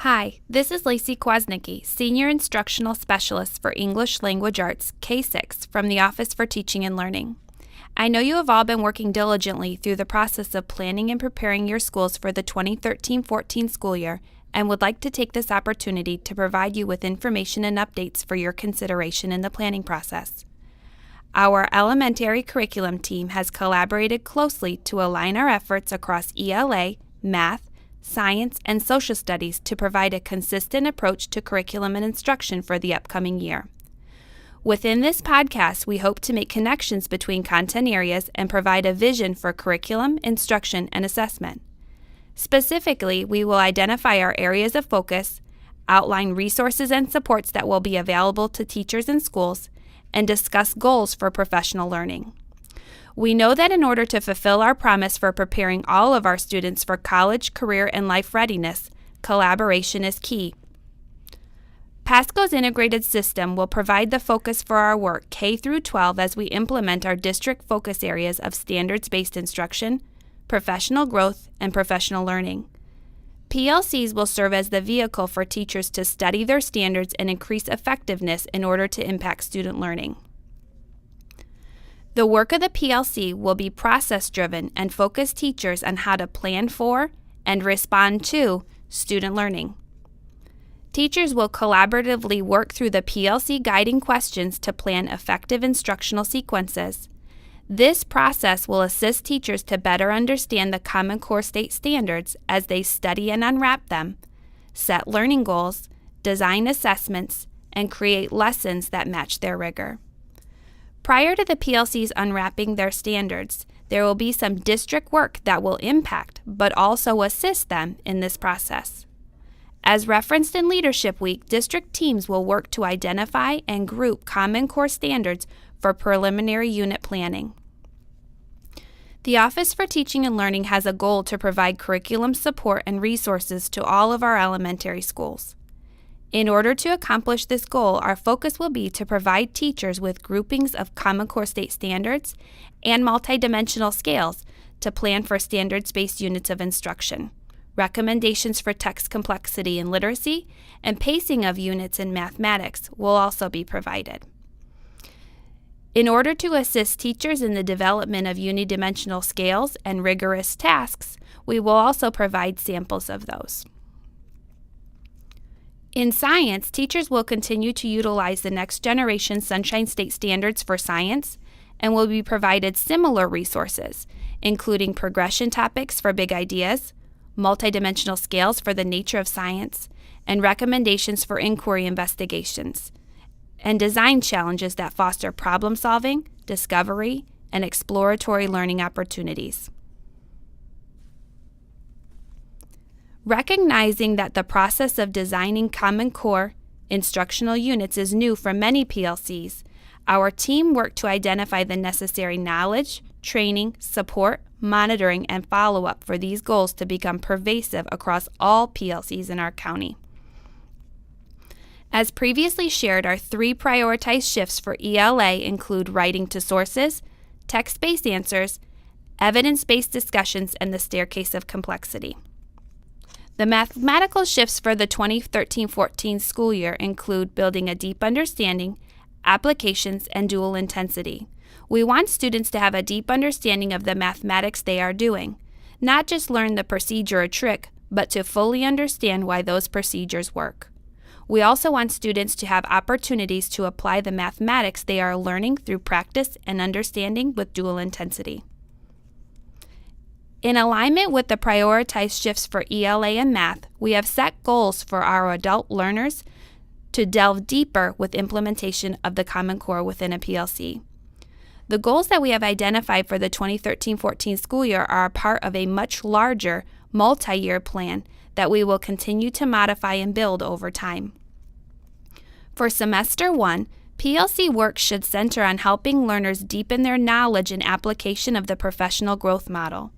Hi, this is Lacey Kwasnicki, Senior Instructional Specialist for English Language Arts K-6 from the Office for Teaching and Learning. I know you have all been working diligently through the process of planning and preparing your schools for the 2013-14 school year and would like to take this opportunity to provide you with information and updates for your consideration in the planning process. Our elementary curriculum team has collaborated closely to align our efforts across ELA, math, science, and social studies to provide a consistent approach to curriculum and instruction for the upcoming year. Within this podcast, we hope to make connections between content areas and provide a vision for curriculum, instruction, and assessment. Specifically, we will identify our areas of focus, outline resources and supports that will be available to teachers and schools, and discuss goals for professional learning. We know that in order to fulfill our promise for preparing all of our students for college, career, and life readiness, collaboration is key. PASCO'S integrated system will provide the focus for our work K through 12 as we implement our district focus areas of standards-based instruction, professional growth, and professional learning. PLCs will serve as the vehicle for teachers to study their standards and increase effectiveness in order to impact student learning. The work of the PLC will be process-driven and focus teachers on how to plan for and respond to student learning. Teachers will collaboratively work through the PLC Guiding questions to plan effective instructional sequences. This process will assist teachers to better understand the Common Core State standards as they study and unwrap them, set learning goals, design assessments, and create lessons that match their rigor. Prior to the PLCs unwrapping their standards, there will be some district work that will impact but also assist them in this process. As referenced in Leadership Week, district teams will work to identify and group Common Core standards for preliminary unit planning. The Office for Teaching and Learning has a goal to provide curriculum support and resources to all of our elementary schools. In order to accomplish this goal, our focus will be to provide teachers with groupings of Common Core State standards and multidimensional scales to plan for standards-based units of instruction, recommendations for text complexity and literacy, and pacing of units in mathematics will also be provided. In order to assist teachers in the development of unidimensional scales and rigorous tasks, we will also provide samples of those. In science, teachers will continue to utilize the next generation Sunshine State standards for science and will be provided similar resources, including progression topics for big ideas, multidimensional scales for the nature of science, and recommendations for inquiry investigations, and design challenges that foster problem solving, discovery, and exploratory learning opportunities. Recognizing that the process of designing Common Core instructional units is new for many PLCs, our team worked to identify the necessary knowledge, training, support, monitoring, and follow-up for these goals to become pervasive across all PLCs in our county. As previously shared, our 3 prioritized shifts for ELA include writing to sources, text-based answers, evidence-based discussions, and the staircase of complexity. The mathematical shifts for the 2013-14 school year include building a deep understanding, applications, and dual intensity. We want students to have a deep understanding of the mathematics they are doing, not just learn the procedure or trick, but to fully understand why those procedures work. We also want students to have opportunities to apply the mathematics they are learning through practice and understanding with dual intensity. In alignment with the prioritized shifts for ELA and math, we have set goals for our adult learners to delve deeper with implementation of the Common Core within a PLC. The goals that we have identified for the 2013-14 school year are a part of a much larger multi-year plan that we will continue to modify and build over time. For Semester 1, PLC work should center on helping learners deepen their knowledge and application of the professional growth model.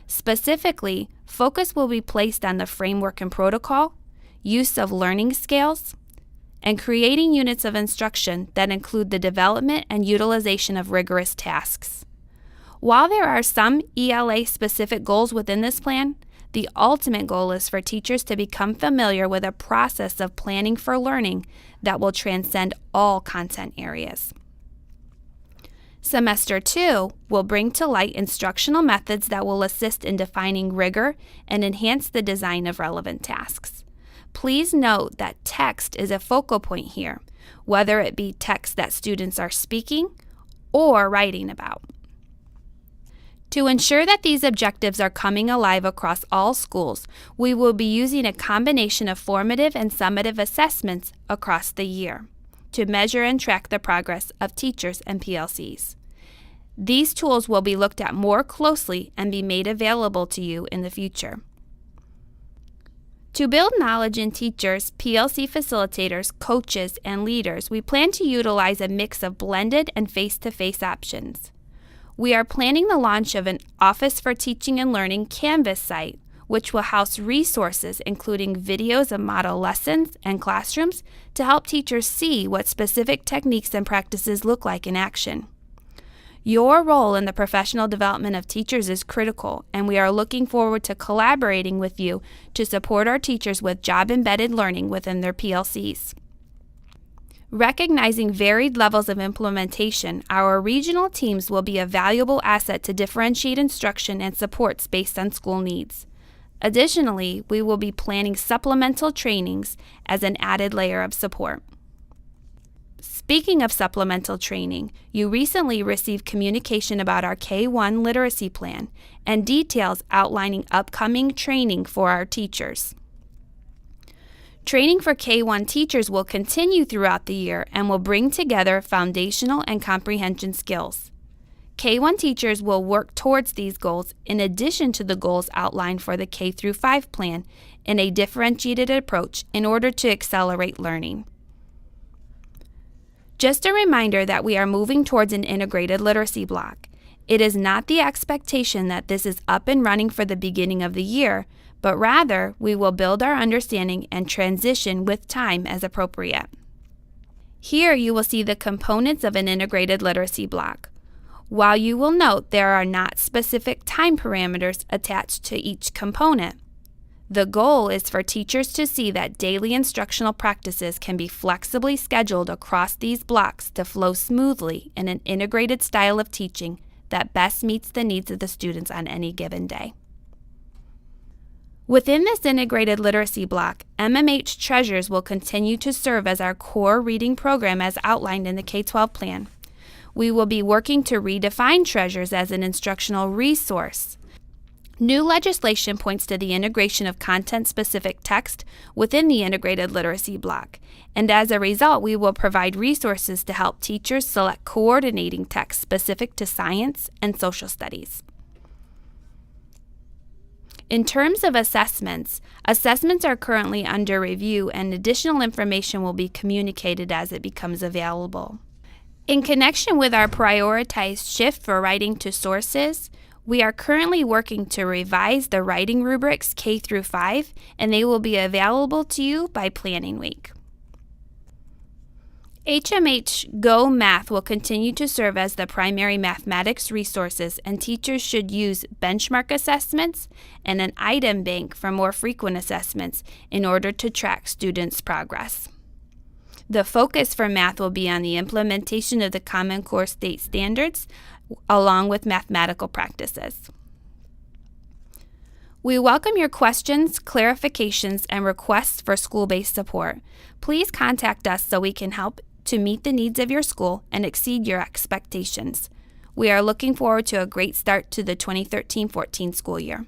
Specifically, focus will be placed on the framework and protocol, use of learning scales, and creating units of instruction that include the development and utilization of rigorous tasks. While there are some ELA-specific goals within this plan, The ultimate goal is for teachers to become familiar with a process of planning for learning that will transcend all content areas. Semester 2 will bring to light instructional methods that will assist in defining rigor and enhance the design of relevant tasks. Please note that text is a focal point here, whether it be text that students are speaking or writing about. To ensure that these objectives are coming alive across all schools, we will be using a combination of formative and summative assessments across the year to measure and track the progress of teachers and PLCs. These tools will be looked at more closely and be made available to you in the future. To build knowledge in teachers, PLC facilitators, coaches, and leaders, we plan to utilize a mix of blended and face-to-face options. We are planning the launch of an Office for Teaching and Learning Canvas site, which will house resources including videos of model lessons and classrooms to help teachers see what specific techniques and practices look like in action. Your role in the professional development of teachers is critical, and we are looking forward to collaborating with you to support our teachers with job-embedded learning within their PLCs. Recognizing varied levels of implementation, our regional teams will be a valuable asset to differentiate instruction and supports based on school needs. Additionally, we will be planning supplemental trainings as an added layer of support. Speaking of supplemental training, you recently received communication about our K-1 literacy plan and details outlining upcoming training for our teachers. Training for K-1 teachers will continue throughout the year and will bring together foundational and comprehension skills. K-1 teachers will work towards these goals in addition to the goals outlined for the K-5 plan in a differentiated approach in order to accelerate learning. Just a reminder that we are moving towards an integrated literacy block. It is not the expectation that this is up and running for the beginning of the year, but rather we will build our understanding and transition with time as appropriate. Here you will see the components of an integrated literacy block. While you will note there are not specific time parameters attached to each component, the goal is for teachers to see that daily instructional practices can be flexibly scheduled across these blocks to flow smoothly in an integrated style of teaching that best meets the needs of the students on any given day. Within this integrated literacy block, MMH Treasures will continue to serve as our core reading program as outlined in the K-12 plan. We will be working to redefine Treasures as an instructional resource. New legislation points to the integration of content-specific text within the integrated literacy block, and as a result, we will provide resources to help teachers select coordinating text specific to science and social studies. In terms of assessments are currently under review and additional information will be communicated as it becomes available. In connection with our prioritized shift for writing to sources, we are currently working to revise the writing rubrics K-5, and they will be available to you by planning week. HMH Go Math will continue to serve as the primary mathematics resources, and teachers should use benchmark assessments and an item bank for more frequent assessments in order to track students' progress. The focus for math will be on the implementation of the Common Core State Standards along with mathematical practices. We welcome your questions, clarifications, and requests for school-based support. Please contact us so we can help to meet the needs of your school and exceed your expectations. We are looking forward to a great start to the 2013-14 school year.